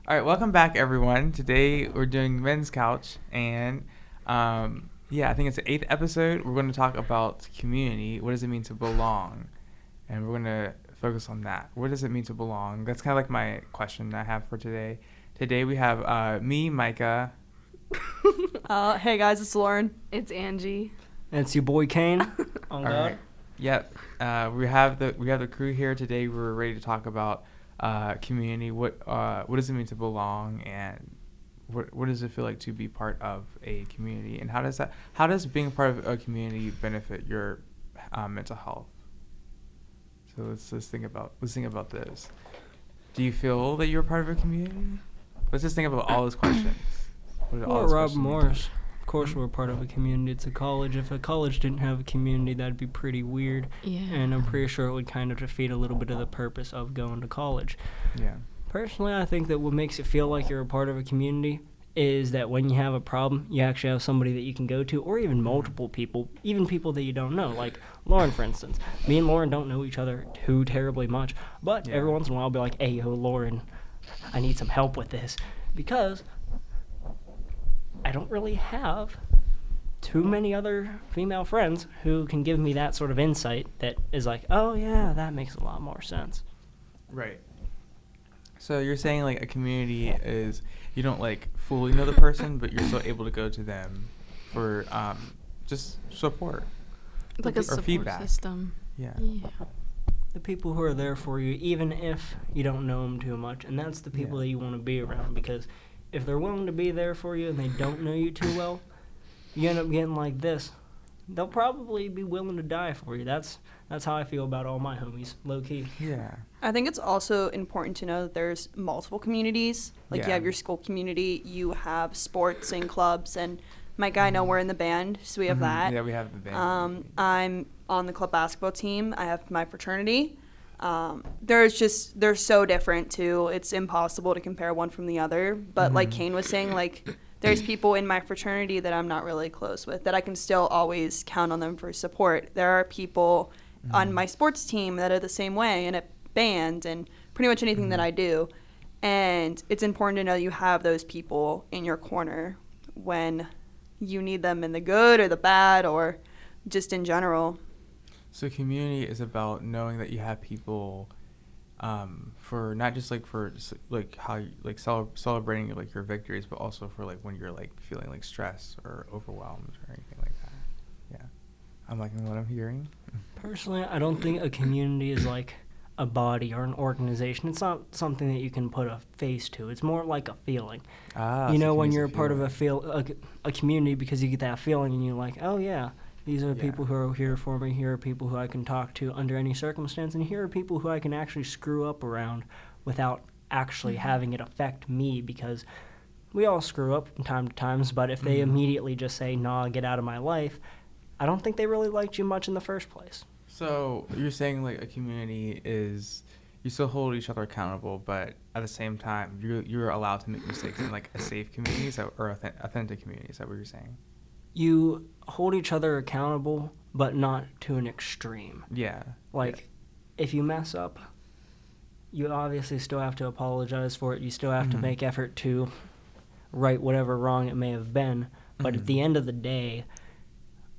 All right, welcome back, everyone. Today we're doing Men's Couch, and I think it's the 8th episode. We're going to talk about community. What does it mean to belong? And we're going to focus on that. What does it mean to belong? That's kind of like my question I have for today. Today we have me, Micah. Hey guys, it's Lauren. It's Angie. And it's your boy Kane. All right. Yep. We have the crew here today. We're ready to talk about community. What does it mean to belong, and what does it feel like to be part of a community, and how does being part of a community benefit your mental health? So let's think about this. Do you feel that you're part of a community? Let's just think about all those questions. Well, Rob Morris. Of course, we're part of a community. It's a college. If a college didn't have a community, that'd be pretty weird. Yeah. And I'm pretty sure it would kind of defeat a little bit of the purpose of going to college. Yeah. Personally, I think that what makes it feel like you're a part of a community is that when you have a problem, you actually have somebody that you can go to, or even multiple people, even people that you don't know. Like Lauren, for instance. Me and Lauren don't know each other too terribly much, but every once in a while I'll be like, hey, yo, Lauren, I need some help with this. Because I don't really have too many other female friends who can give me that sort of insight that is like, oh, yeah, that makes a lot more sense. Right. So you're saying like a community is you don't like fully know the person, but you're still able to go to them for just support. Like a support feedback. system. Yeah. The people who are there for you, even if you don't know them too much, and that's the people that you want to be around, because if they're willing to be there for you and they don't know you too well, you end up getting like this. They'll probably be willing to die for you. That's how I feel about all my homies, low-key. Yeah. I think it's also important to know that there's multiple communities. Like you have your school community, you have sports and clubs, and Mike, I know we're in the band, so we have that. Yeah, we have the band. I'm on the club basketball team. I have my fraternity. They're so different too. It's impossible to compare one from the other. But like Kane was saying, like there's people in my fraternity that I'm not really close with that I can still always count on them for support. There are people on my sports team that are the same way, and at band and pretty much anything that I do. And it's important to know you have those people in your corner when you need them in the good or the bad or just in general. So community is about knowing that you have people for not just like for like how you, like celebrating like your victories, but also for like when you're like feeling like stressed or overwhelmed or anything like that. Yeah, I'm liking what I'm hearing. Personally, I don't think a community is like a body or an organization. It's not something that you can put a face to. It's more like a feeling. You know, when you're a part of a community, because you get that feeling and you're like, oh yeah, these are the people who are here for me. Here are people who I can talk to under any circumstance, and here are people who I can actually screw up around without actually having it affect me, because we all screw up from time to times, but if they immediately just say, nah, get out of my life, I don't think they really liked you much in the first place. So you're saying like a community is you still hold each other accountable, but at the same time you're allowed to make mistakes in like a safe community or authentic community. Is that what you're saying? You hold each other accountable, but not to an extreme. Yeah. Like, if you mess up, you obviously still have to apologize for it. You still have to make effort to right whatever wrong it may have been. But at the end of the day,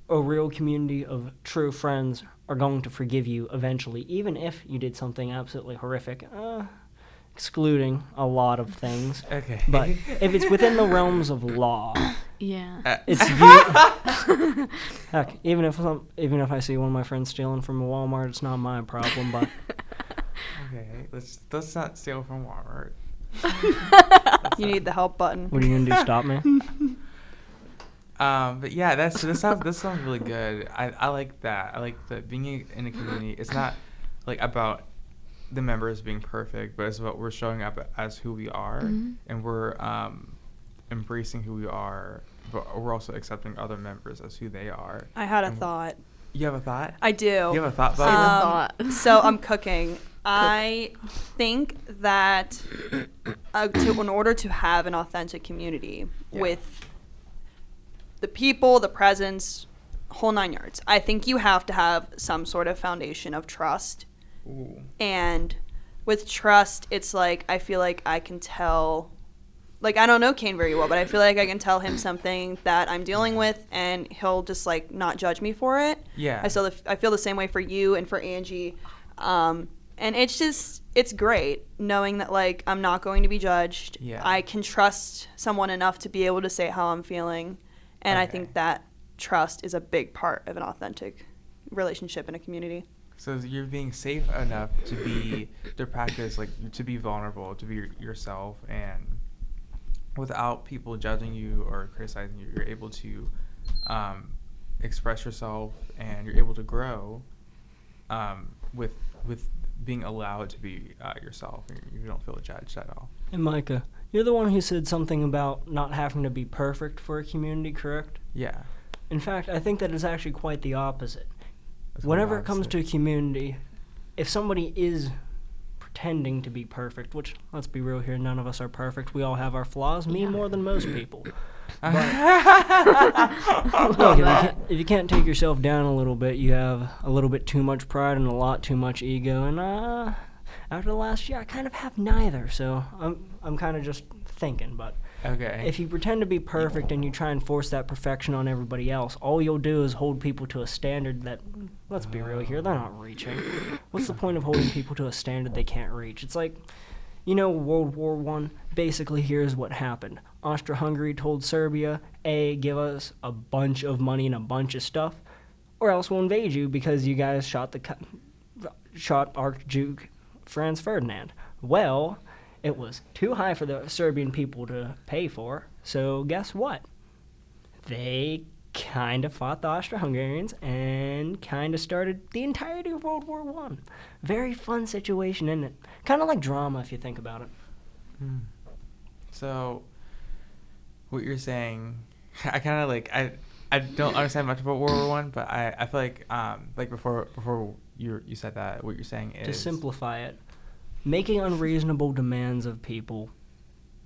a real community of true friends are going to forgive you eventually, even if you did something absolutely horrific, excluding a lot of things. Okay. But if it's within the realms of law, Yeah. it's heck, even if I see one of my friends stealing from a Walmart, it's not my problem. But Okay, let's not steal from Walmart. You need the help button. what are you gonna do? Stop me? But yeah, this sounds really good. I like that. I like that being in a community. It's not like about the members being perfect, but it's about we're showing up as who we are, and we're embracing who we are, but we're also accepting other members as who they are. I had a thought. You have a thought? I do. You have a thought, buddy? So I'm cooking. I think that in order to have an authentic community with the people, the presence, whole 9 yards, I think you have to have some sort of foundation of trust. Ooh. And with trust, it's like I feel like I can tell like, I don't know Kane very well, but I feel like I can tell him something that I'm dealing with, and he'll just, like, not judge me for it. Yeah. I feel the same way for you and for Angie. And it's great knowing that, like, I'm not going to be judged. Yeah. I can trust someone enough to be able to say how I'm feeling. And I think that trust is a big part of an authentic relationship in a community. So you're being safe enough to practice, like, to be vulnerable, to be yourself, and without people judging you or criticizing you, you're able to express yourself, and you're able to grow with being allowed to be yourself. You don't feel judged at all. And Micah, you're the one who said something about not having to be perfect for a community, correct? Yeah. In fact, I think that is actually quite the opposite. Whenever it comes to a community, if somebody is pretending to be perfect, which, let's be real here, none of us are perfect. We all have our flaws, me more than most people. But look, if you can't take yourself down a little bit, you have a little bit too much pride and a lot too much ego. And after the last year, I kind of have neither. So I'm kind of just thinking, but okay. If you pretend to be perfect and you try and force that perfection on everybody else, all you'll do is hold people to a standard that, let's be real here, they're not reaching. What's the point of holding people to a standard they can't reach? It's like, World War I, basically here's what happened. Austria-Hungary told Serbia, give us a bunch of money and a bunch of stuff, or else we'll invade you because you guys shot Archduke Franz Ferdinand. Well, it was too high for the Serbian people to pay for, so guess what? They kind of fought the Austro-Hungarians and kind of started the entirety of World War I. Very fun situation, isn't it? Kind of like drama if you think about it. So, what you're saying, I kind of like, I don't understand much about World War I, but I feel like before you said that, what you're saying is... To simplify it, making unreasonable demands of people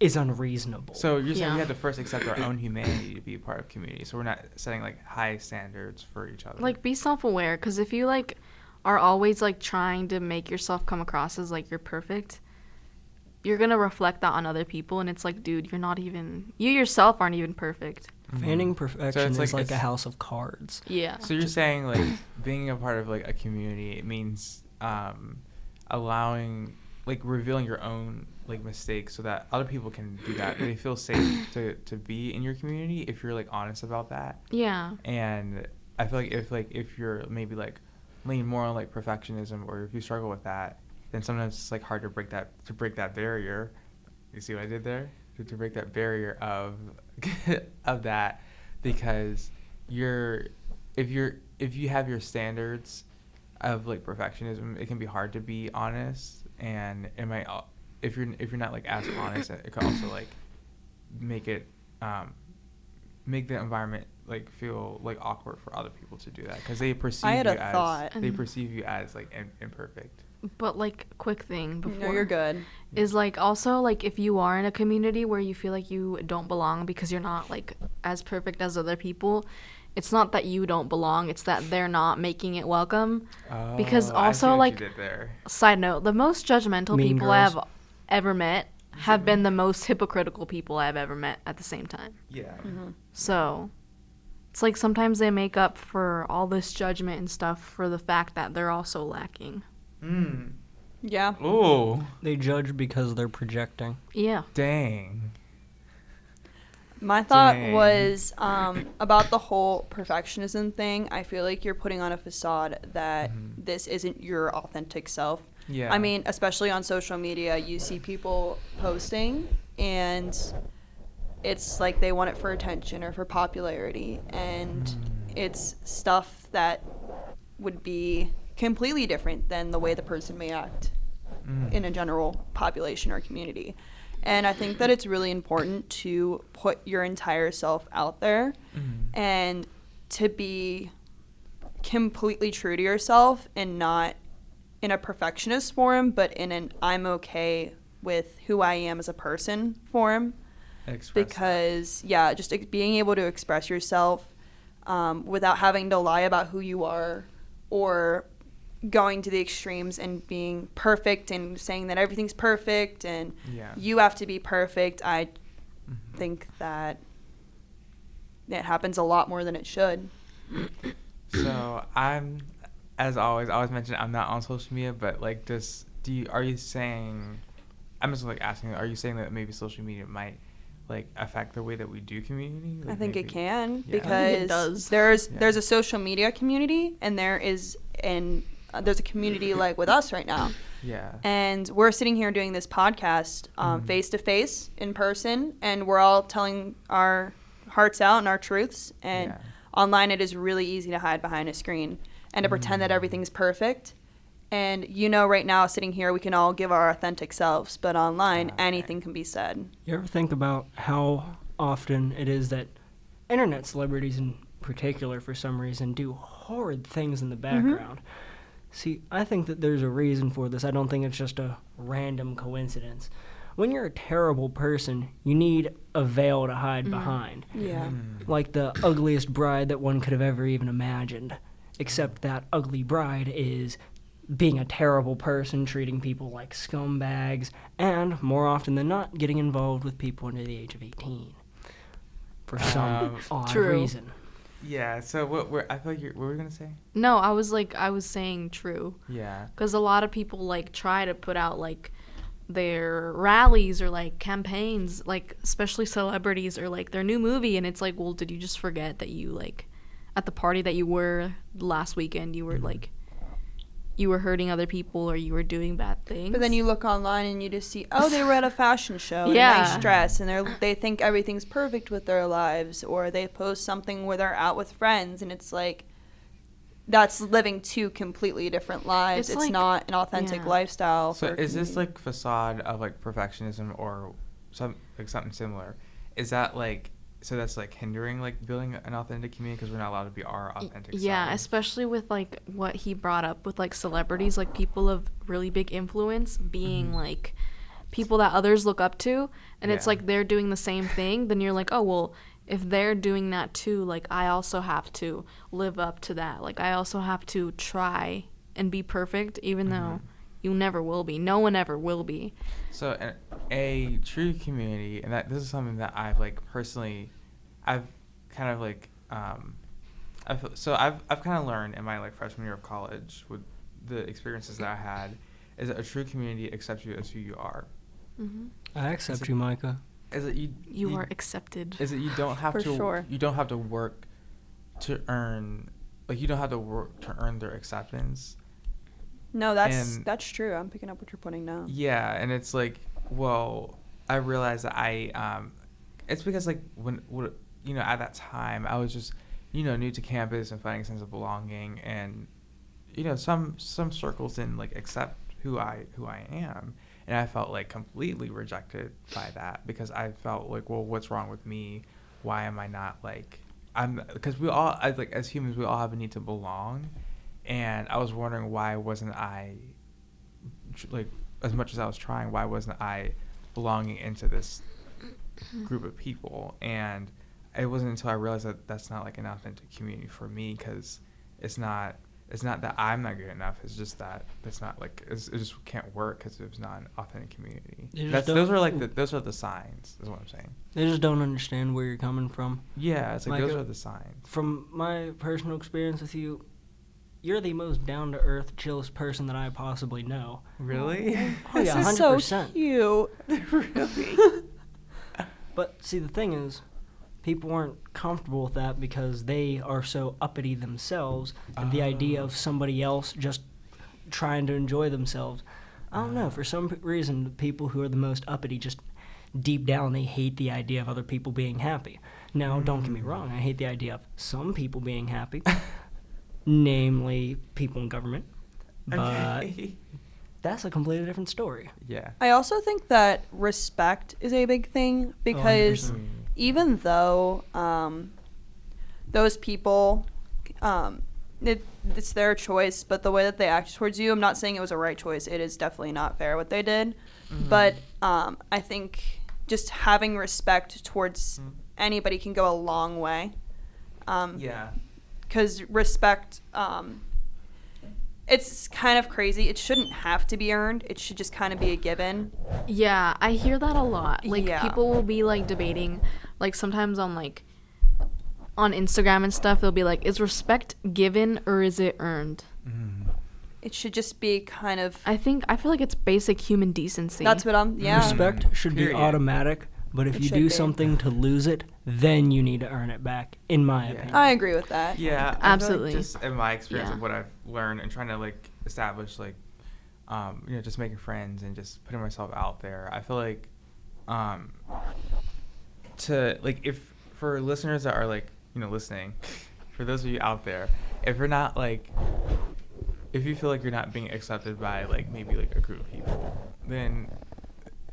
is unreasonable. So you're saying we have to first accept our own humanity to be a part of community. So we're not setting, like, high standards for each other. Like, be self-aware, because if you, like, are always, like, trying to make yourself come across as, like, you're perfect, you're going to reflect that on other people, and it's like, dude, you yourself aren't even perfect. Feigning perfection is like a house of cards. Yeah. So you're saying, like, being a part of, like, a community, it means allowing, like, revealing your own, like, mistakes so that other people can do that. They feel safe to be in your community if you're, like, honest about that. Yeah. And I feel like if you're maybe, like, lean more on, like, perfectionism, or if you struggle with that, then sometimes it's, like, hard to break that barrier. You see what I did there? To break that barrier of that, because if you have your standards of, like, perfectionism, it can be hard to be honest, and it might, if you're not, like, as honest, it could also, like, make the environment, like, feel, like, awkward for other people to do that, because they perceive you as like imperfect. But, like, quick thing before. No, you're good. Is, like, also, like, if you are in a community where you feel like you don't belong because you're not, like, as perfect as other people, it's not that you don't belong, it's that they're not making it welcome. Because also, like, side note, the most judgmental people I have ever met have been the most hypocritical people I've ever met at the same time. Yeah. Mm-hmm. So, it's like sometimes they make up for all this judgment and stuff for the fact that they're also lacking. Yeah. Ooh. They judge because they're projecting. Yeah. Dang. My thought was about the whole perfectionism thing. I feel like you're putting on a facade that this isn't your authentic self. Yeah. I mean, especially on social media, you see people posting, and it's like they want it for attention or for popularity, and it's stuff that would be completely different than the way the person may act in a general population or community. And I think that it's really important to put your entire self out there and to be completely true to yourself, and not in a perfectionist form, but in an I'm okay with who I am as a person form. Because, yeah, just being able to express yourself without having to lie about who you are, or going to the extremes and being perfect and saying that everything's perfect and you have to be perfect. I think that it happens a lot more than it should. So I'm, as always, I always mention I'm not on social media, but like, are you saying, I'm just like asking, are you saying that maybe social media might like affect the way that we do community? Like I think maybe, it can Yeah. because I think it does. there's a social media community and there's a community like with us right now. Yeah. And we're sitting here doing this podcast face to face in person, and we're all telling our hearts out and our truths. And Yeah. online, it is really easy to hide behind a screen and to pretend that everything's perfect. And right now, sitting here, we can all give our authentic selves, but online, Okay. anything can be said. You ever think about how often it is that internet celebrities in particular, for some reason, do horrid things in the background? See, I think that there's a reason for this. I don't think it's just a random coincidence. When you're a terrible person, you need a veil to hide behind. Yeah. Like the ugliest bride that one could have ever even imagined. Except that ugly bride is being a terrible person, treating people like scumbags, and, more often than not, getting involved with people under the age of 18. For some odd True. reason. Yeah. So I feel like what were you gonna say? No, I was saying true. Yeah. Because a lot of people like try to put out like their rallies or like campaigns, like especially celebrities, or like their new movie, and it's like, well, did you just forget that you like at the party that you were last weekend, you were like you were hurting other people or you were doing bad things? But then you look online and you just see, they were at a fashion show in Yeah. a nice dress, and they think everything's perfect with their lives, or they post something where they're out with friends, and it's like, that's living two completely different lives. It's It's like- not an authentic yeah. lifestyle. So for is this community. like facade of like perfectionism or something similar? Is that like, so that's like hindering like building an authentic community because we're not allowed to be our authentic Yeah, selves? especially with like what he brought up with like celebrities, like people of really big influence being like people that others look up to, and it's Yeah. like they're doing the same thing, then you're like, oh well, if they're doing that too, like I also have to live up to that. Like I also have to try and be perfect, even though you never will be. No one ever will be. So a true community, and this is something that I've like personally, I've kind of like, I've kind of learned in my like freshman year of college with the experiences that I had, is that a true community accepts you as who you are. I accept you, Micah. Is it You are accepted. Is it you don't have For to sure. you don't have to work to earn, like you don't have to work to earn their acceptance. No, that's and- true. I'm picking up what you're putting down. Yeah, and it's like, well, I realized that it's because like when at that time I was just new to campus and finding a sense of belonging, and some circles didn't like accept who I am, and I felt like completely rejected by that because I felt like, well, what's wrong with me? Why am I not like because we all as humans we all have a need to belong, and I was wondering why wasn't I like, as much as I was trying, why wasn't I belonging into this group of people? And it wasn't until I realized that that's not like an authentic community for me, because it's not that I'm not good enough. It's just that it's not like it just can't work because it was not an authentic community. Those are the signs. Is what I'm saying. They just don't understand where you're coming from. Yeah, it's like those Micah, are the signs. From my personal experience with you, you're the most down-to-earth, chillest person that I possibly know. Really? Oh yeah, This is 100%. so cute. Really? But see, the thing is, people aren't comfortable with that because they are so uppity themselves. And the idea of somebody else just trying to enjoy themselves, I don't know. For some reason, the people who are the most uppity just deep down they hate the idea of other people being happy. Now, don't get me wrong. I hate the idea of some people being happy, namely people in government. But Okay. that's a completely different story. Yeah. I also think that respect is a big thing because 100%. even though those people, it's their choice, but the way that they act towards you, I'm not saying it was a right choice. It is definitely not fair what they did. But I think just having respect towards anybody can go a long way. Yeah. Because respect, it's kind of crazy. It shouldn't have to be earned. It should just kind of be a given. Yeah, I hear that a lot. Like, Yeah. people will be, like, debating, like, sometimes on, like, on Instagram and stuff, they'll be like, is respect given or is it earned? It should just be kind of. I feel like it's basic human decency. That's what I'm. Yeah. Respect should Period. be automatic, but if It you should do be. something to lose it, then you need to earn it back, in my Yeah. opinion. I agree with that. Yeah, I feel like Absolutely. just in my experience Yeah. of what I've learned and trying to like establish like, just making friends and just putting myself out there. I feel like, to like if for listeners that are like listening, for those of you out there, if you're not like, if you feel like you're not being accepted by like maybe like a group of people, then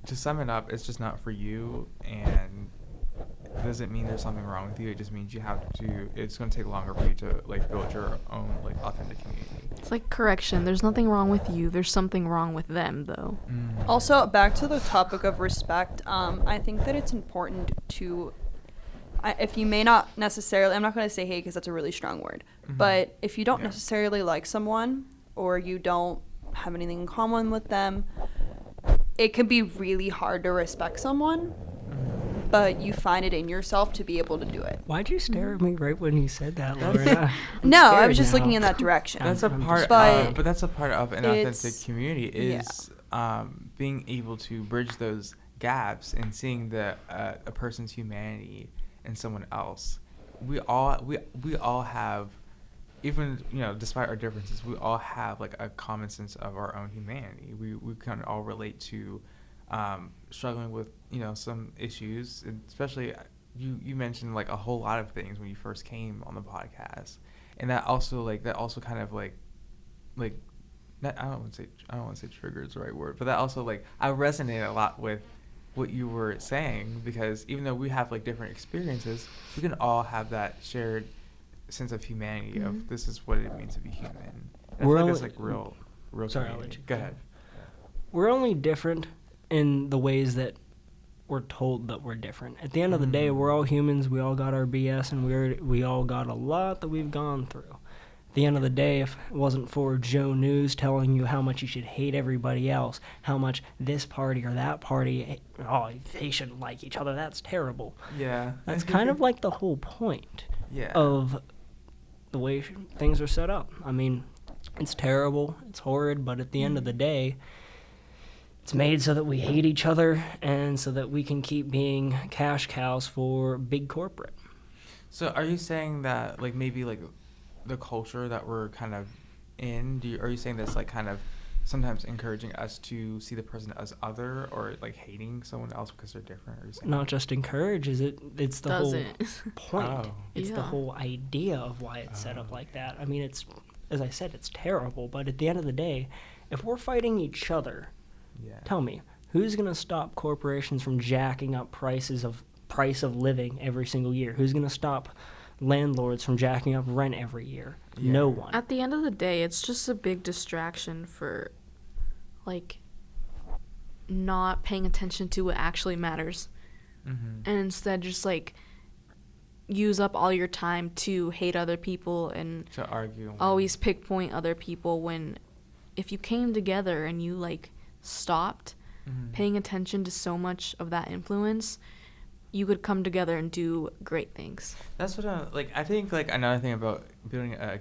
to sum it up, it's just not for you, and it doesn't mean there's something wrong with you. It just means you have to. It's going to take longer for you to like build your own like authentic community. It's like correction. There's nothing wrong with you. There's something wrong with them, though. Also, back to the topic of respect, I think that it's important to, if you may not necessarily, I'm not going to say hate because that's a really strong word, but if you don't Yeah. necessarily like someone or you don't have anything in common with them, it can be really hard to respect someone, but you find it in yourself to be able to do it. Why'd you stare at me right when you said that, Laura? No, I scared was just now. looking in that direction. That's a I'm part, just- But that's a part of an authentic it's- community is being able to bridge those gaps and seeing a person's humanity in someone else. We all have, even despite our differences, we all have like a common sense of our own humanity. We kind of all relate to struggling with some issues, and especially you mentioned like a whole lot of things when you first came on the podcast, and that also kind of like not, I don't want to say trigger is the right word, but that also like I resonate a lot with what you were saying, because even though we have like different experiences, we can all have that shared sense of humanity of this is what it means to be human. And I feel We're like it's only- like real Sorry, I'll community. let you Go go. ahead. We're only different in the ways that we're told that we're different. At the end of the day, we're all humans. We all got our BS, and we all got a lot that we've gone through. At the end of the day, if it wasn't for Joe News telling you how much you should hate everybody else, how much this party or that party, they shouldn't like each other, that's terrible. Yeah. That's kind of like the whole point yeah. of the way things are set up. I mean, it's terrible, it's horrid, but at the end of the day, it's made so that we hate each other and so that we can keep being cash cows for big corporate. So are you saying that like maybe like the culture that we're kind of in, are you saying that's like kind of sometimes encouraging us to see the person as other, or like hating someone else because they're different? Or are you saying Not just encourages it, it's the Does whole it? point. Oh. It's the Yeah. whole idea of why it's set up like that. I mean, it's, as I said, it's terrible, but at the end of the day, if we're fighting each other, Yeah. tell me, who's going to stop corporations from jacking up price of living every single year? Who's going to stop landlords from jacking up rent every year? Yeah. No one. At the end of the day, it's just a big distraction for, like, not paying attention to what actually matters. Mm-hmm. And instead just, like, use up all your time to hate other people and To argue. always pick other people, when if you came together and you, like, stopped Mhm. paying attention to so much of that influence, you could come together and do great things. That's what I think like another thing about building a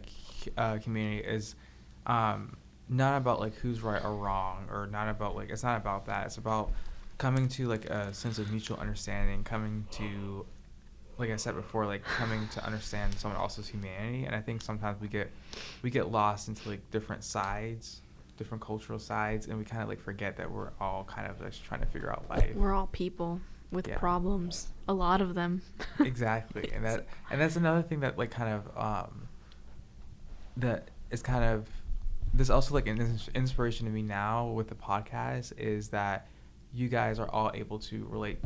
community is not about like who's right or wrong, or not about like, it's not about that. It's about coming to like a sense of mutual understanding, coming to, like I said before, like coming to understand someone else's humanity. And I think sometimes we get lost into like different sides, different cultural sides, and we kind of like forget that we're all kind of just trying to figure out life. We're all people with Yeah. problems, a lot of them. Exactly. And that's another thing that like kind of that is kind of, there's also like an inspiration to me now with the podcast, is that you guys are all able to relate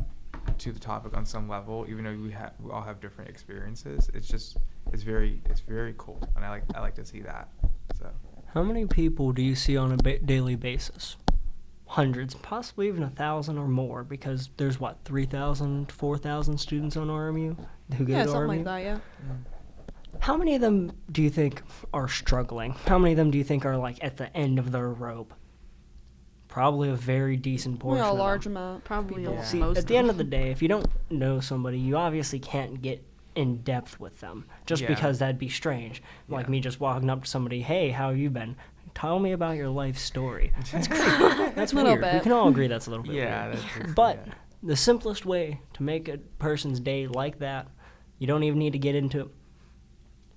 to the topic on some level, even though we all have different experiences. It's very cool, and I like to see that. So How many people do you see on a daily basis? Hundreds, possibly even 1,000 or more, because there's 3,000, 4,000 students on RMU who go Yeah, to something RMU. like that, yeah. How many of them do you think are struggling? How many of them do you think are like at the end of their rope? Probably a very decent portion. Yeah, a of large them. amount. Probably Yeah. See, most at the end of the day, if you don't know somebody, you obviously can't get in depth with them, just Yeah. because that'd be strange. Like Yeah. me just walking up to somebody, hey, how have you been? Tell me about your life story. That's That's Little weird. We bit. can all agree that's a little bit Yeah, weird. that's But yeah. the simplest way to make a person's day like that, you don't even need to get into it.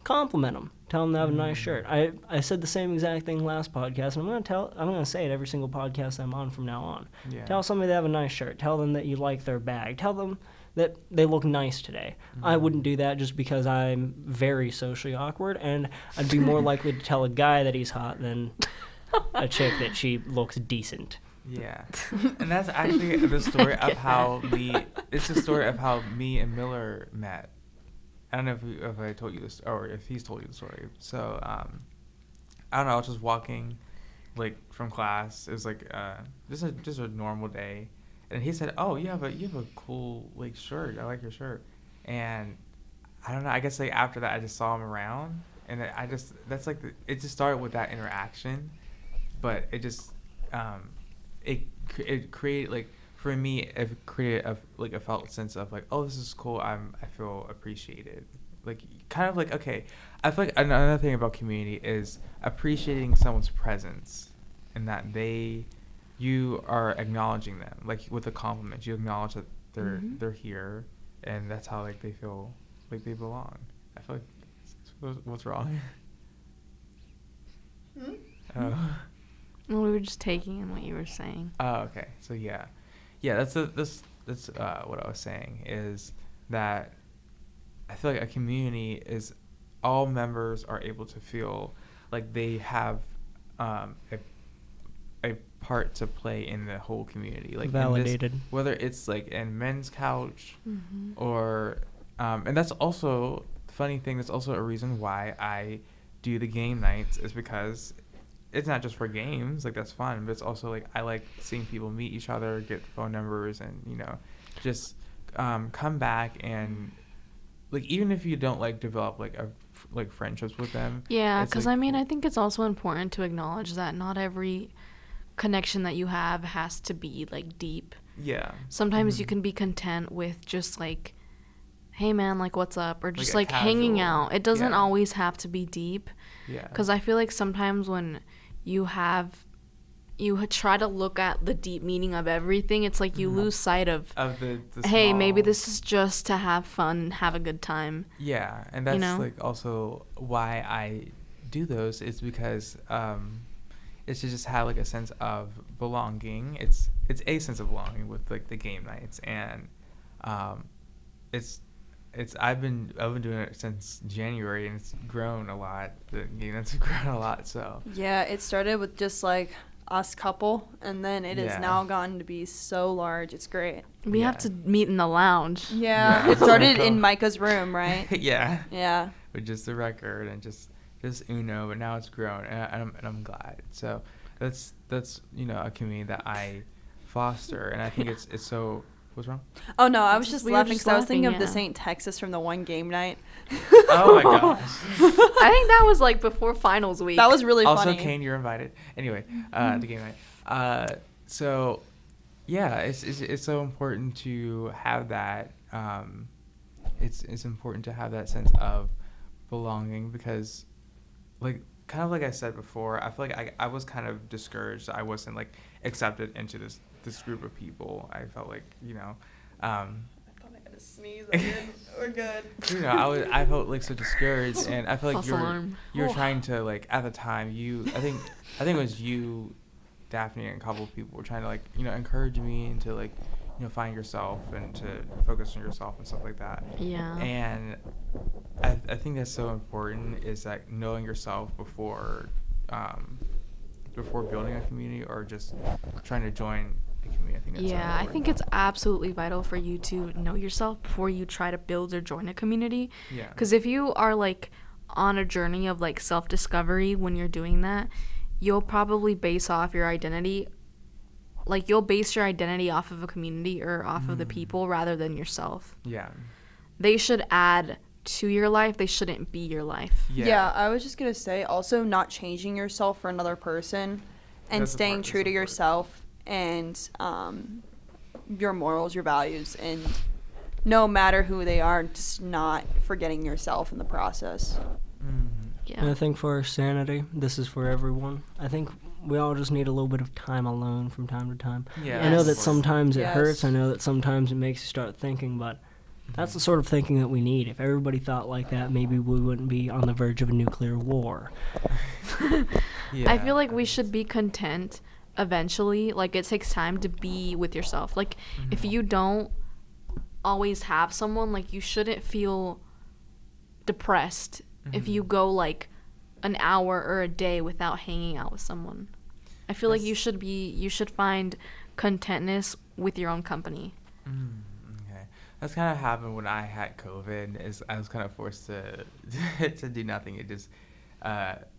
Compliment them. Tell them they have a nice shirt. I said the same exact thing last podcast, and I'm gonna say it every single podcast I'm on from now on. Yeah. Tell somebody they have a nice shirt. Tell them that you like their bag. Tell them that they look nice today. I wouldn't do that just because I'm very socially awkward, and I'd be more likely to tell a guy that he's hot than a chick that she looks decent. Yeah, and that's actually the story of how it's the story of how me and Miller met. I don't know if I told you this, or if he's told you the story. So, I don't know, I was just walking, like, from class. It was, like, just a normal day. And he said, oh, you have a cool, like, shirt. I like your shirt. And I don't know, I guess, like, after that, I just saw him around. And it just started with that interaction. But it just, it created, like, for me, it created a felt sense of like, oh, this is cool. I feel appreciated. Like, kind of like, okay, I feel like another thing about community is appreciating someone's presence, and that you are acknowledging them, like with a compliment. You acknowledge that they're here, and that's how like they feel like they belong. I feel like what's wrong? Oh. Well, we were just taking in what you were saying. Oh, okay. So yeah, that's what I was saying, is that I feel like a community is all members are able to feel like they have a part to play in the whole community, like Validated. whether it's like in Men's Couch or and that's also the funny thing. That's also a reason why I do the game nights, is because it's not just for games, like that's fun, but it's also like I like seeing people meet each other, get phone numbers, and just come back, and like even if you don't like develop like friendships with them. Yeah, because like, I think it's also important to acknowledge that not every connection that you have has to be like deep. Yeah. Sometimes you can be content with just like, hey man, like what's up, or just Like a like hanging casual- out. It doesn't yeah. always have to be deep. Yeah. Because I feel like sometimes when you try to look at the deep meaning of everything, it's like you lose sight of the hey, maybe small- this is just to have fun, have a good time. Yeah, and that's know? like also why I do those, is because it's to just have like a sense of belonging. It's a sense of belonging with like the game nights, and I've been doing it since January, and it's grown a lot. The game nights have grown a lot, so Yeah, it started with just like us couple, and then it Yeah. has now gotten to be so large. It's great. We have Yeah. to meet in the lounge. Yeah, Yeah. it started Cool. in Micah's room, right? yeah, Yeah. with just the record and just Uno, but now it's grown, and I'm glad. So that's a community that I foster, and I think it's so. What's wrong? Oh no, I was just We were laughing just because I was thinking laughing, of the yeah. St. Texas from the one game night. Oh my gosh. I think that was like before finals week. That was really Also, funny. Kane, you're invited. Anyway, the game night. So, yeah, it's so important to have that. It's important to have that sense of belonging, because, like, kind of like I said before, I feel like I was kind of discouraged. I wasn't like accepted into this group of people. I felt like I thought I had to sneeze. We're good. I felt like so discouraged, and I feel like False alarm. you were trying to, like, at the time, I think it was you, Daphne, and a couple of people were trying to, like, encourage me into, like, find yourself and to focus on yourself and stuff like that. Yeah. And I think that's so important, is that knowing yourself before building a community, or just trying to join a community. I think that's so Yeah, I important. think it's absolutely vital for you to know yourself before you try to build or join a community. Yeah. Because if you are like on a journey of like self-discovery when you're doing that, you'll probably base off your identity. Like you'll base your identity off of a community or off of the people rather than yourself. Yeah. They should add to your life, they shouldn't be your life. Yeah, I was just gonna say also not changing yourself for another person and That's staying true to yourself and your morals, your values, and no matter who they are, just not forgetting yourself in the process. Yeah. And I think for our sanity, this is for everyone. I think we all just need a little bit of time alone from time to time. Yeah. I know that Yes. sometimes it Yes. hurts. I know that sometimes it makes you start thinking, but that's the sort of thinking that we need. If everybody thought like that, maybe we wouldn't be on the verge of a nuclear war. Yeah. I feel like we should be content eventually. Like, it takes time to be with yourself. Like, if you don't always have someone, like, you shouldn't feel depressed if you go, like, an hour or a day without hanging out with someone. I feel like you should find contentness with your own company. Okay. That's kind of happened when I had COVID. Is I was kind of forced to to do nothing. It just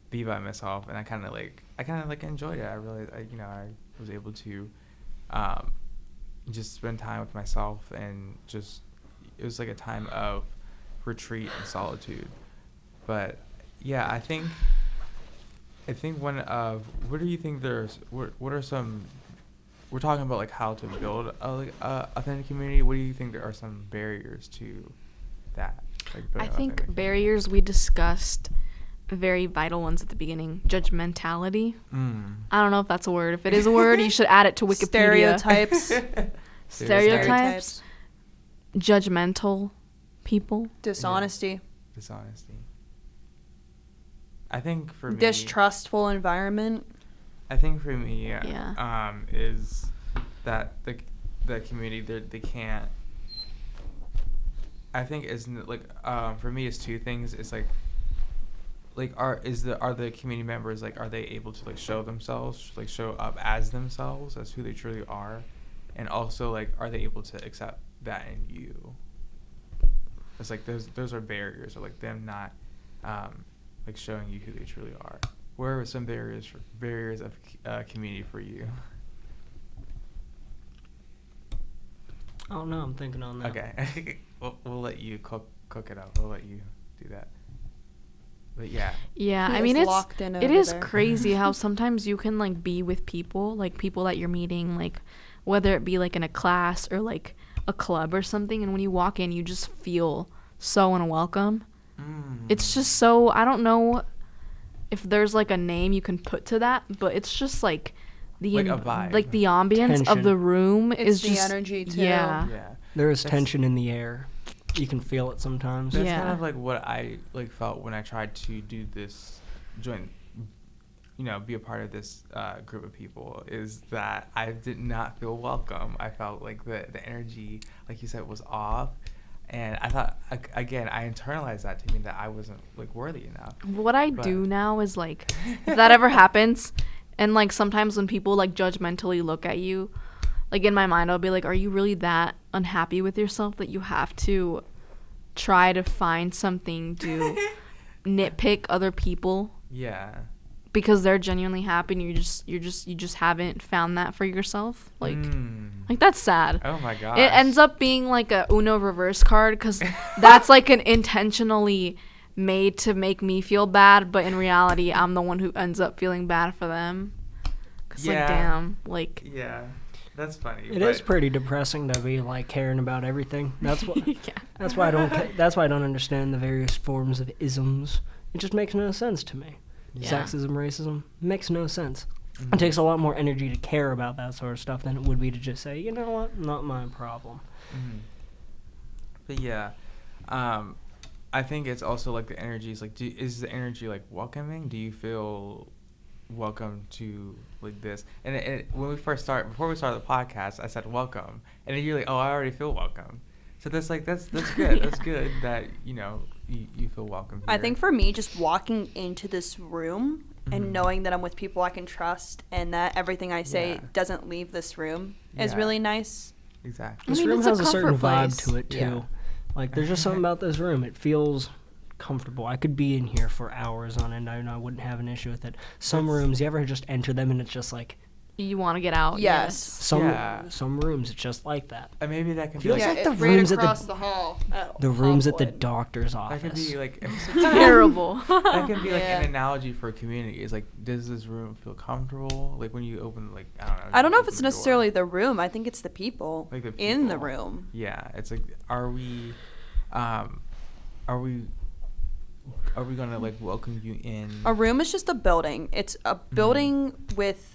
be by myself, and I kind of like enjoyed it. I really, I was able to just spend time with myself, and just it was like a time of retreat and solitude. But yeah, I think one of what do you think what are some, we're talking about like how to build a authentic community. What do you think there are some barriers to that? Like I building think authentic barriers, we discussed very vital ones at the beginning. Judgmentality. I don't know if that's a word. If it is a word, you should add it to Wikipedia. Stereotypes. Stereotypes. Judgmental people. Dishonesty. Dishonesty. I think for me, Distrustful environment. I think for me, Yeah. is that the community they can't. I think is like for me it's two things. It's like are the community members, like, are they able to like show themselves, like show up as themselves, as who they truly are, and also like are they able to accept that in you? It's like those are barriers, or like them not like showing you who they truly are. Where are some barriers of community for you? Oh no, I'm thinking on that. Okay. we'll let you cook it up. We'll let you do that. But yeah. Yeah, He I mean, is locked in it over is there. crazy how sometimes you can like be with people that you're meeting, like whether it be like in a class or like a club or something, and when you walk in, you just feel so unwelcome. It's just so, I don't know if there's like a name you can put to that, but it's just like Like a vibe. like the ambience Tension. of the room It's is the just energy, too. Yeah. Yeah. There is That's- tension in the air. You can feel it sometimes. That's Yeah. kind of like what I like felt when I tried to do this, be a part of this group of people, is that I did not feel welcome. I felt like the energy, like you said, was off. And I thought, again, I internalized that to mean that I wasn't like worthy enough. What I But- do now is like, if that ever happens, and like sometimes when people like judgmentally look at you, like in my mind I'll be like, are you really that unhappy with yourself that you have to try to find something to nitpick other people Yeah. because they're genuinely happy and you just haven't found that for yourself? Like that's sad. Oh my gosh. It ends up being like a Uno reverse card because that's like an intentionally made to make me feel bad, but in reality, I'm the one who ends up feeling bad for them. Cause Yeah. like, damn, like. Yeah. That's funny. It is pretty depressing to be like caring about everything. That's what. Yeah. That's why I don't. That's why I don't understand the various forms of isms. It just makes no sense to me. Yeah. Sexism, racism makes no sense. It takes a lot more energy to care about that sort of stuff than it would be to just say, you know what, not my problem. But yeah, I think it's also like the energy is like, is the energy like welcoming? Do you feel welcome to like this? And when before we started the podcast, I said welcome, and then you're like, oh, I already feel welcome. So that's good. Yeah. That's good that you feel welcome here. I think for me, just walking into this room and knowing that I'm with people I can trust and that everything I say Yeah. doesn't leave this room is Yeah. really nice. Exactly. This I mean, room it's a has a certain comfort vibe place. to it too. Yeah. Like there's just something about this room. It feels comfortable. I could be in here for hours on end. I wouldn't have an issue with it. Some rooms, you ever just enter them and it's just like You want to get out. Yes. Some rooms it's just like that. And maybe that can be Feels like, like the it's rooms at across the the hall. the rooms at the Hopwood. doctor's that office. can be like Terrible. that can be like Yeah. an analogy for a community. It's like, does this room feel comfortable? Like when you open, like I don't know you if it's open the door. necessarily the room. I think it's the people, Like the in the people. room. Yeah, it's like, are we gonna like welcome you in? A room is just a building. It's a building with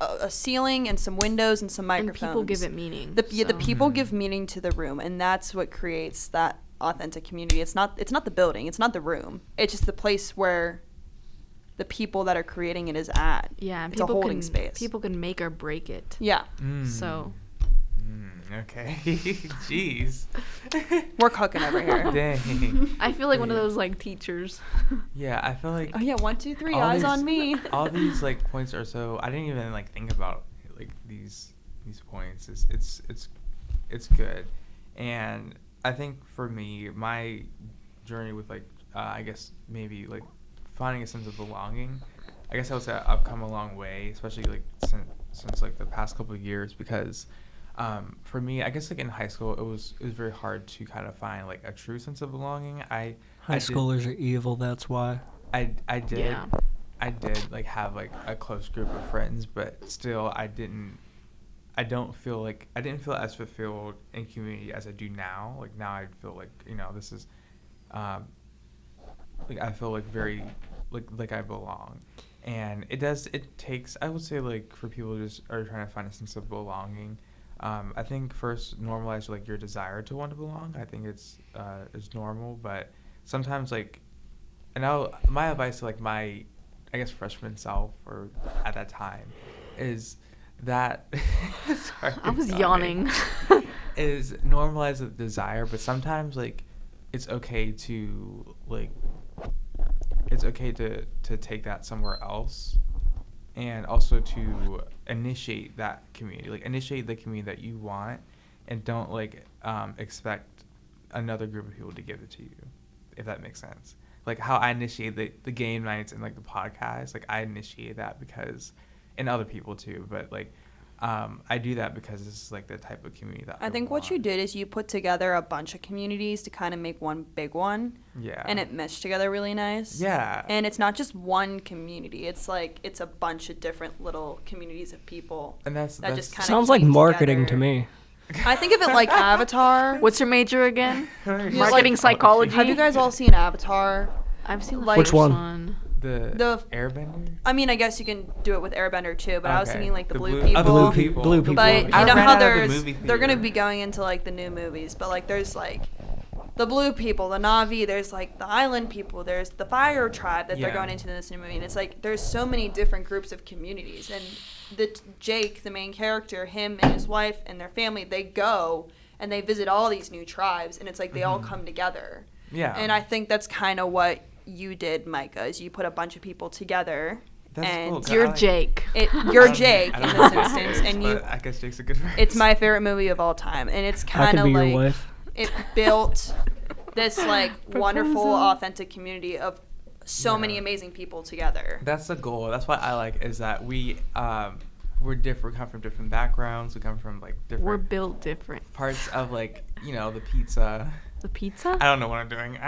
a ceiling and some windows and some And microphones. people give it meaning. The so. people give meaning to the room, and that's what creates that authentic community. It's not the building. It's not the room. It's just the place where the people that are creating it is at. Yeah, and It's a people holding can space. people can make or break it. Yeah, So Okay. Jeez. we're cooking over here. Dang. I feel like one of those like teachers. Yeah, I feel like Oh yeah, 1, 2, 3, All eyes these- on me. all these like points are so, I didn't even like think about like these points. It's good. And I think for me, my journey with like I guess maybe like finding a sense of belonging, I guess I would say I've come a long way, especially like since like the past couple of years, because for me, I guess like in high school it was very hard to kind of find like a true sense of belonging. High I did- schoolers are evil, that's why. I did Yeah. I did like have like a close group of friends, but still I didn't feel as fulfilled in community as I do now. Like now I feel like, this is like I feel like very like I belong. And it takes, I would say, like for people who just are trying to find a sense of belonging, I think first normalize like your desire to want to belong. I think it's normal, but sometimes like, and my advice to like my, I guess, freshman self, or at that time, is that sorry, I was I'm yawning. is normalize the desire, but sometimes like it's okay to take that somewhere else, and also to initiate that community, like initiate the community that you want, and don't like expect another group of people to give it to you, if that makes sense. Like how I initiate the game nights and like the podcast, like I initiate that because, and other people too, but like I do that because this is like the type of community that I think what you did is you put together a bunch of communities to kind of make one big one. Yeah. And it meshed together really nice. Yeah. And it's not just one community. It's like it's a bunch of different little communities of people. And that's just kinda Sounds like came marketing together. to me. I think of it like Avatar. What's your major again? Like- Marketing psychology. Have you guys all seen Avatar? I've seen the Like- Which first one? the Airbender? I mean, I guess you can do it with Airbender too, but I was Okay. thinking like the blue blue people. Blue people. But you I know ran how out of the there's movie they're gonna theater. be going into like the new movies, but like there's like the blue people, the Na'vi, there's like the island people, there's the fire tribe that they're Yeah. going into in this new movie, and it's like there's so many different groups of communities, and Jake, the main character, him and his wife and their family, they go and they visit all these new tribes, and it's like they all come together. Yeah. And I think that's kind of what you did, Micah, is you put a bunch of people together. That's and cool, 'cause You're I like- Jake. You're I don't- Jake I in don't know this if Jake instance, is, and you. but I guess Jake's a good friend. It's my favorite movie of all time, and it's I kind could of be your like wife. it built this like wonderful, authentic community of so Yeah. many amazing people together. That's the goal. That's what I like, is that we're different. We come from different backgrounds. We come from like different We're built different. parts of like the pizza. The pizza? I don't know what I'm doing.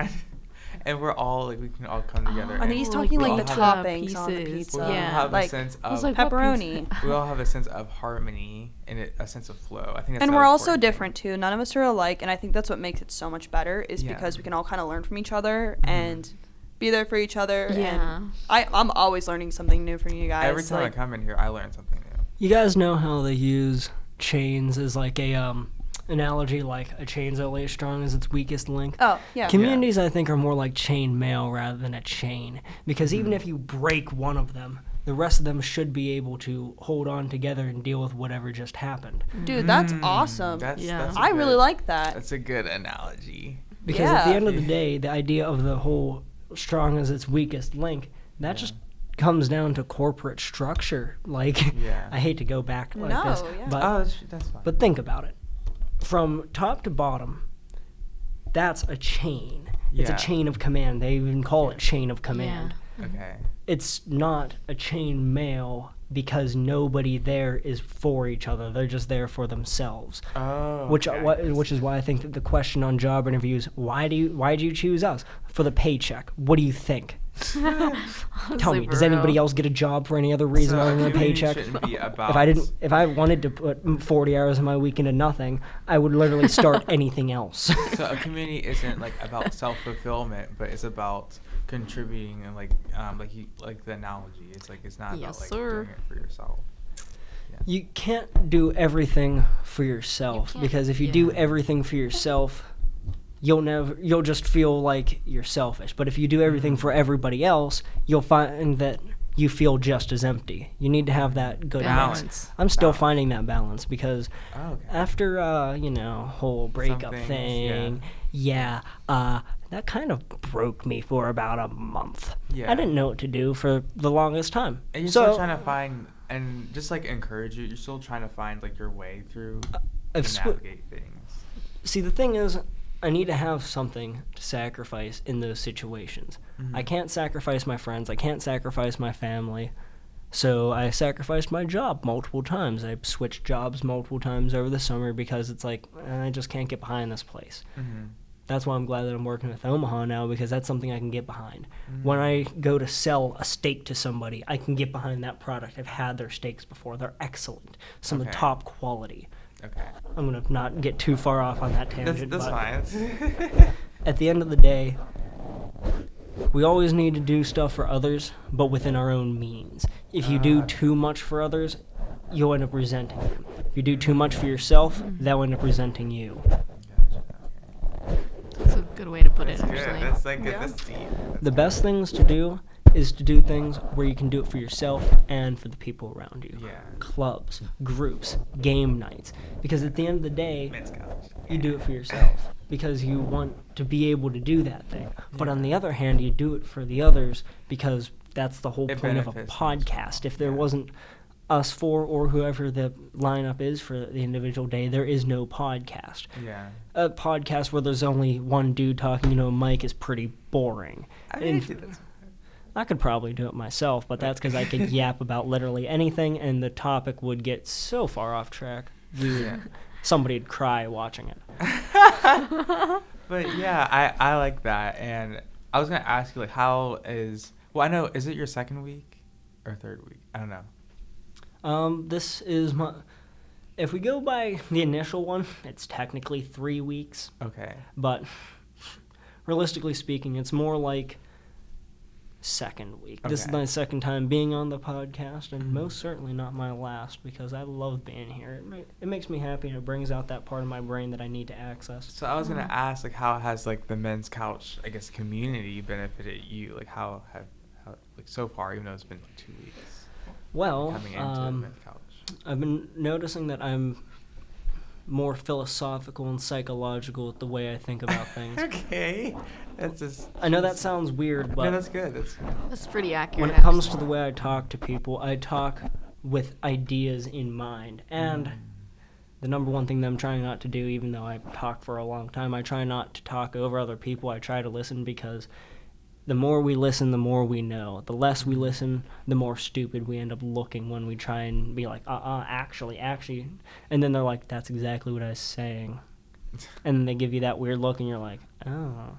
And we're all like, we can all come together. I think and he's Oh, talking we like all the have- toppings on the pieces. pizza. We all Yeah. have like a sense I was of like, what pepperoni. pizza? we all have a sense of harmony and a sense of flow. I think that's And the we're all so important thing. different too. None of us are alike, and I think that's what makes it so much better. Is Yeah. because we can all kind of learn from each other Mhm. and be there for each other. Yeah. And I'm always learning something new from you guys. Every time like, I come in here, I learn something new. You guys know how they use chains as like a analogy, like a chain's only as strong as its weakest link. Oh yeah. Communities, I think, are more like chain mail rather than a chain, because even if you break one of them, the rest of them should be able to hold on together and deal with whatever just happened. Dude, that's awesome. Yeah. That's a I really good- like that. That's a good analogy. Because at the Yeah. end of the day, the idea of the whole strong as its weakest link, that Yeah. just comes down to corporate structure. Like, Yeah. I hate to go back like No, this, yeah. but Oh, that's fine. But think about it. From top to bottom, that's a chain. It's Yeah. a chain of command. They even call it chain of command. Yeah. Okay. It's not a chain mail because nobody there is for each other. They're just there for themselves. Oh, Which okay. which is why I think that the question on job interviews, why do you choose us? For the paycheck. What do you think? Tell me, does anybody else get a job for any other reason other than a community paycheck? shouldn't be about- If I wanted to put 40 hours of my week into nothing, I would literally start anything else. So a community isn't like about self-fulfillment, but it's about contributing and like the analogy. It's like it's not Yes, about like sir. doing it for yourself. Yeah. You can't do everything for yourself, can't, because if you yeah. do everything for yourself, you'll just feel like you're selfish. But if you do everything for everybody else, you'll find that you feel just as empty. You need to have that good Balance. mix. I'm still Balance. finding that balance, because Oh, okay. after whole breakup things, thing, that kind of broke me for about a month. Yeah. I didn't know what to do for the longest time. And you're so still trying to find and just like encourage you. You're still trying to find like your way through I've to navigate things. See, the thing is, I need to have something to sacrifice in those situations. Mhm. I can't sacrifice my friends. I can't sacrifice my family. So I sacrificed my job multiple times. I switched jobs multiple times over the summer because it's like, I just can't get behind this place. Mm-hmm. That's why I'm glad that I'm working with Omaha now, because that's something I can get behind. Mm. When I go to sell a steak to somebody, I can get behind that product. I've had their steaks before. They're excellent. Some of the Okay. top quality. Okay. I'm going to not get too far off on that tangent. That's but fine. at the end of the day, we always need to do stuff for others, but within our own means. If you do too much for others, you'll end up resenting them. If you do too much for yourself, that will end up resenting you. Gotcha, okay. That's a good way to put That's it, good. actually. That's like Yeah. that's deep. That's The best things to do is to do things where you can do it for yourself and for the people around you. Yeah. Clubs, groups, game nights. Because at the end of the day, Men's college. you do it for yourself because you want to be able to do that thing. But on the other hand, you do it for the others because that's the whole It point of a benefits them as podcast. well. If there Yeah. wasn't us four or whoever the lineup is for the individual day, there is no podcast. Yeah. A podcast where there's only one dude talking, Mike, is pretty boring. I mean, And I could probably do it myself, but that's because I could yap about literally anything, and the topic would get so far off track. Yeah. Somebody'd cry watching it. But yeah, I like that, and I was gonna ask you like, how is? Well, I know. Is it your second week or third week? I don't know. This is my. If we go by the initial one, it's technically 3 weeks, Okay. but realistically speaking, it's more like second week. This is Okay. my second time being on the podcast, and Mhm. most certainly not my last, because I love being here. It makes me happy, and it brings out that part of my brain that I need to access. So I was gonna ask like, how has like the men's couch, I guess, community benefited you? Like, how like so far, even though it's been like 2 weeks Well, coming into the men's couch. I've been noticing that I'm more philosophical and psychological with the way I think about things. Okay. That's just. I know that sounds weird, but No, that's good. That's good. That's pretty accurate. when it comes to actually. the way I talk to people, I talk with ideas in mind. And the number one thing that I'm trying not to do, even though I talk for a long time, I try not to talk over other people. I try to listen, because the more we listen, the more we know. The less we listen, the more stupid we end up looking when we try and be like, actually. And then they're like, that's exactly what I was saying. And then they give you that weird look, and you're like, oh.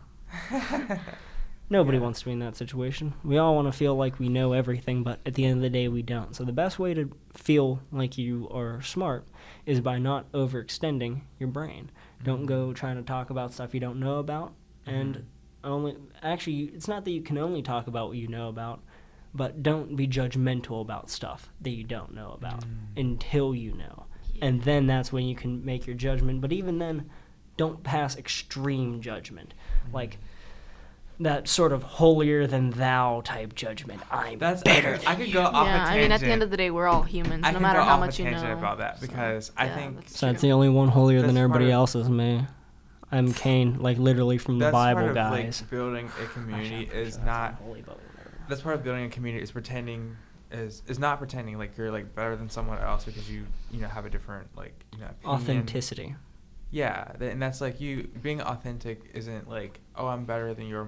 Nobody Yeah. wants to be in that situation. We all want to feel like we know everything, but at the end of the day, we don't. So the best way to feel like you are smart is by not overextending your brain. Don't go trying to talk about stuff you don't know about. And it's not that you can only talk about what you know about, but don't be judgmental about stuff that you don't know about until you know. And then that's when you can make your judgment. But even then, don't pass extreme judgment. Like that sort of holier than thou type judgment. I'm That's better I than could you. go off a Yeah, tangent. I mean, at the end of the day, we're all humans, I no can matter go how off much a you tangent know. about that, So, because I yeah, think that's So that's true. the only one holier That's than everybody part of- else is me. I'm Cain, like literally from the that's Bible, part of guys. like building a community Actually, I'm is sure that's not. holy, but whatever. That's part of building a community is pretending is not pretending like you're like better than someone else because you have a different like opinion. Authenticity. Yeah, and that's like you being authentic isn't like, oh, I'm better than your,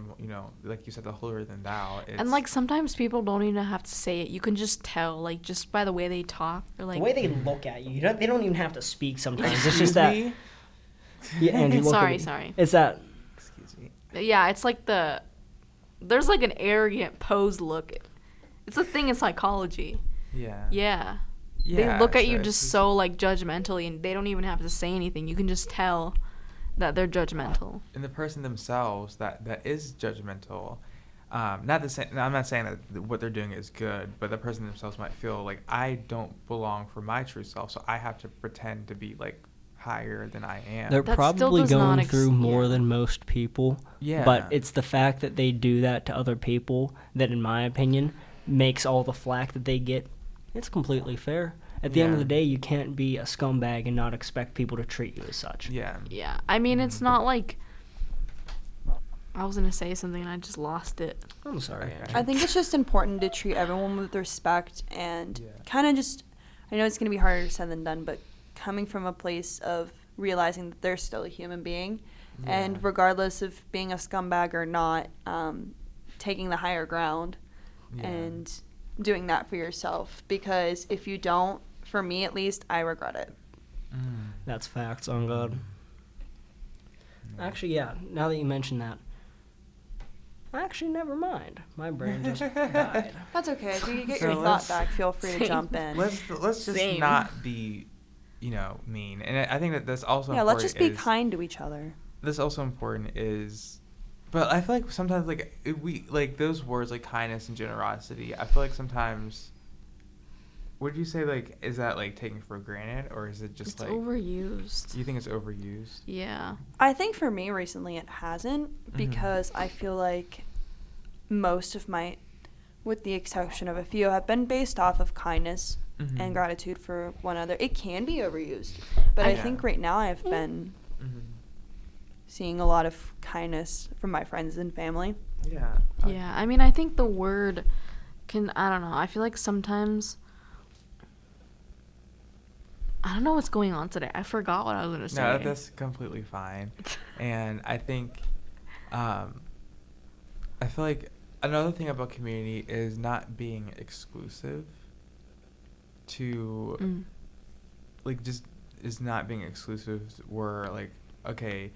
like you said, the holier than thou. And like sometimes people don't even have to say it. You can just tell, like just by the way they talk or like the way they look at you. They don't even have to speak sometimes. It's Excuse just that. me? Yeah, Andrew, look at me. Sorry. It's that. Excuse me. Yeah, it's like there's like an arrogant pose look. It's a thing in psychology. Yeah. Yeah. Yeah. They look at you it's just so like judgmentally, and they don't even have to say anything. You can just tell that they're judgmental. And the person themselves that is judgmental. Not the same. I'm not saying that what they're doing is good, but the person themselves might feel like I don't belong for my true self, so I have to pretend to be like higher than I am. They're That still probably does not going through more yeah. than most people. Yeah. But it's the fact that they do that to other people that, in my opinion, makes all the flack that they get. It's completely fair. At the end of Yeah. the day, you can't be a scumbag and not expect people to treat you as such. Yeah. Yeah. I mean, it's not like I was gonna say something and I just lost it. I'm sorry. Okay. Andrew. I think it's just important to treat everyone with respect and Yeah. kind of just, I know it's going to be harder said than done, but coming from a place of realizing that they're still a human being, and Yeah. regardless of being a scumbag or not, taking the higher ground Yeah. and doing that for yourself. Because if you don't, for me at least, I regret it. Mm. That's facts, on God. Actually, yeah, now that you mention that. Actually, never mind. My brain just died. That's okay. If you get So your thought let's- back, feel free to Same. jump in. Let's just Same. not be, mean. And I think that that's also Yeah, important. let's just be is- kind to each other. This also important is, but I feel like sometimes like we like those words like kindness and generosity. I feel like sometimes. Would you say like is that like taken for granted or is it just It's like overused. Do you think it's overused? Yeah. I think for me recently it hasn't Mm-hmm. because I feel like most of my, with the exception of a few, have been based off of kindness Mhm. and gratitude for one another. It can be overused, but I Yeah. think right now I've been Mm-hmm. seeing a lot of kindness from my friends and family. Yeah. Yeah. I mean, I think the word I don't know. I feel like sometimes I don't know what's going on today. I forgot what I was gonna say. No, that's completely fine. And I think, I feel like another thing about community is not being exclusive to, Mm. like, just is not being exclusive where, like, okay,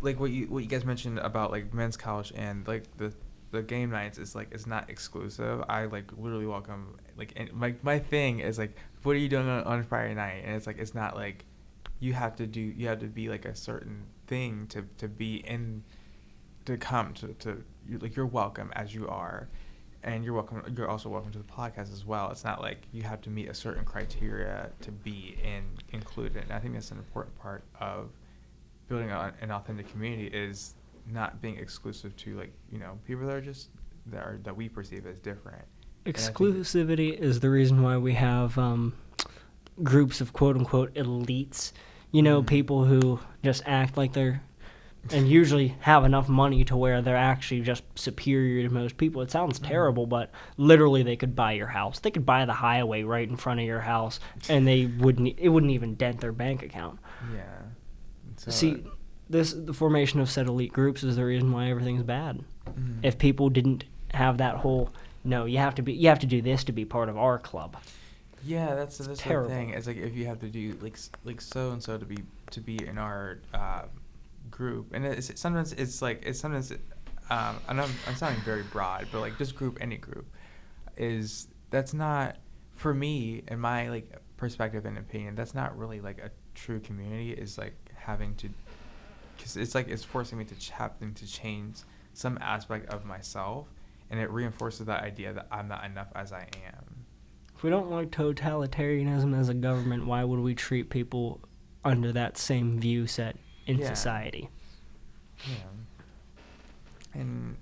like what you guys mentioned about, like, men's college and, like, the game nights is, like, it's not exclusive. I, like, literally welcome, like, and my thing is, like, what are you doing on Friday night? And it's, like, it's not, like, you have to be, like, a certain thing to be in, to come to like, you're welcome as you are. And you're also welcome to the podcast as well. It's not like you have to meet a certain criteria to be included. And I think that's an important part of building an authentic community is not being exclusive to, like, people that are just that we perceive as different. And I think Exclusivity is the reason why we have groups of quote-unquote elites. Mhm. People who just act like they're and usually have enough money to where they're actually just superior to most people. It sounds terrible, but literally they could buy your house. They could buy the highway right in front of your house, and it wouldn't even dent their bank account. Yeah. So, See, the formation of said elite groups is the reason why everything's bad. mhm. If people didn't have that whole, no, you have to do this to be part of our club. Yeah, that's the terrible. thing. It's like if you have to do like so and so to be in our group, and sometimes I know I'm sounding very broad, but like just any group that's not, for me, in my like perspective and opinion, that's not really like a true community. Is like having to, because it's like it's forcing me to having to change some aspect of myself, and it reinforces that idea that I'm not enough as I am. If we don't like totalitarianism as a government, why would we treat people under that same view set in Yeah. society? Yeah. And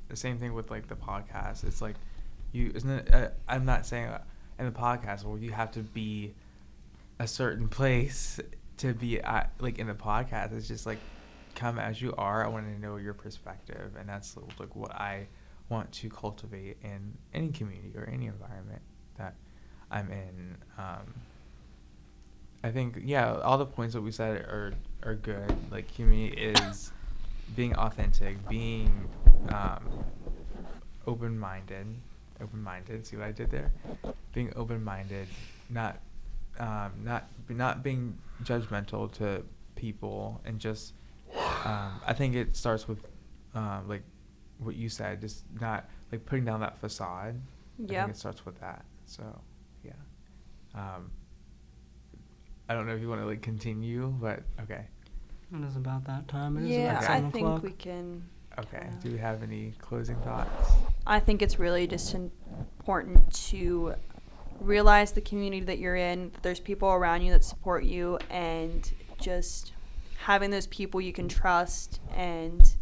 the same thing with like the podcast. It's like isn't it? I'm not saying in the podcast, well, you have to be a certain place to be like in the podcast. It's just like come as you are. I want to know your perspective, and that's like what I want to cultivate in any community or any environment that I'm in. I think, yeah, all the points that we said are good. Like, community is being authentic, being open-minded. See what I did there? Being open-minded, not being judgmental to people, and just I think it starts with like what you said, just not like putting down that facade. I think it starts with that. So yeah. I don't know if you want to like continue, but okay. It is about that time. It is Yeah, about I 7 think o'clock. we can. Okay. Do we have any closing thoughts? I think it's really just important to realize the community that you're in, that there's people around you that support you, and just having those people you can trust and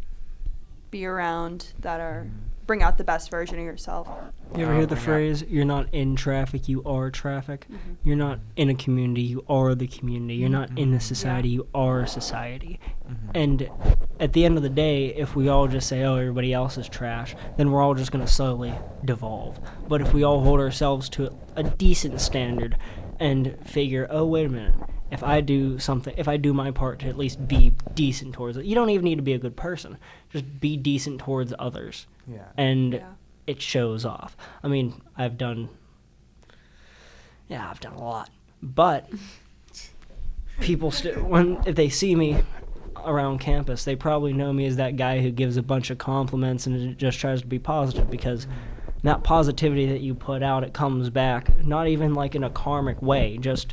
be around that are bring out the best version of yourself. You ever hear the phrase, you're not in traffic, you are traffic? Mm-hmm. You're not in a community, you are the community. You're not in a society, you are society. And at the end of the day, if we all just say, oh, everybody else is trash, then we're all just going to slowly devolve. But if we all hold ourselves to a decent standard and figure, oh, wait a minute, if I do something, if I do my part to at least be decent towards it, you don't even need to be a good person. Just be decent towards others. Yeah. And it shows off. I mean, I've done a lot. But people if they see me around campus, they probably know me as that guy who gives a bunch of compliments and just tries to be positive, because that positivity that you put out, it comes back, not even like in a karmic way, just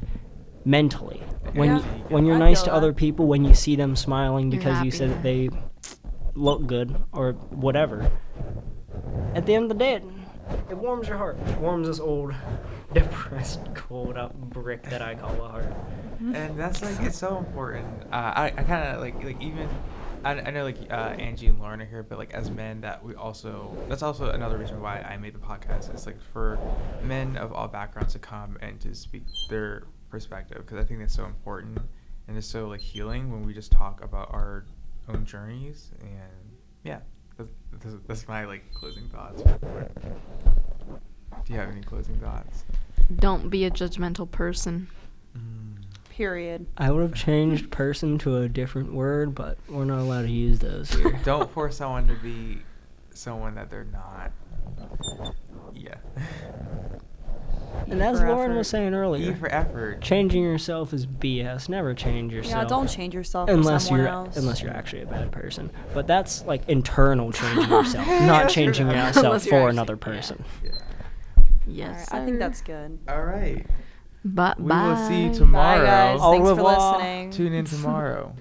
mentally. When you're nice to other people, when you see them smiling because you said that they look good or whatever, at the end of the day, it warms your heart. It warms this old, depressed, cold up brick that I call a heart. And that's like, it's so important. I kind of like even, I know like Angie and Lauren are here, but like as men, that's also another reason why I made the podcast. It's like for men of all backgrounds to come and to speak their perspective, because I think that's so important, and it's so like healing when we just talk about our own journeys. And yeah, that's my like closing thoughts. Do you have any closing thoughts? Don't be a judgmental person. Period. I would have changed person to a different word, but we're not allowed to use those here. Don't force someone to be someone that they're not. Yeah. And as Lauren was saying earlier, E for effort. Changing yourself is BS. Never change yourself. Yeah, don't change yourself unless for someone you're else. unless you're actually a bad person. But that's like internal changing yourself, not changing yourself for another person. Yeah. Yes, All right, I think that's good. All right. But We bye. will see you tomorrow. Bye, guys. Au Thanks for revoir. listening. Tune in tomorrow.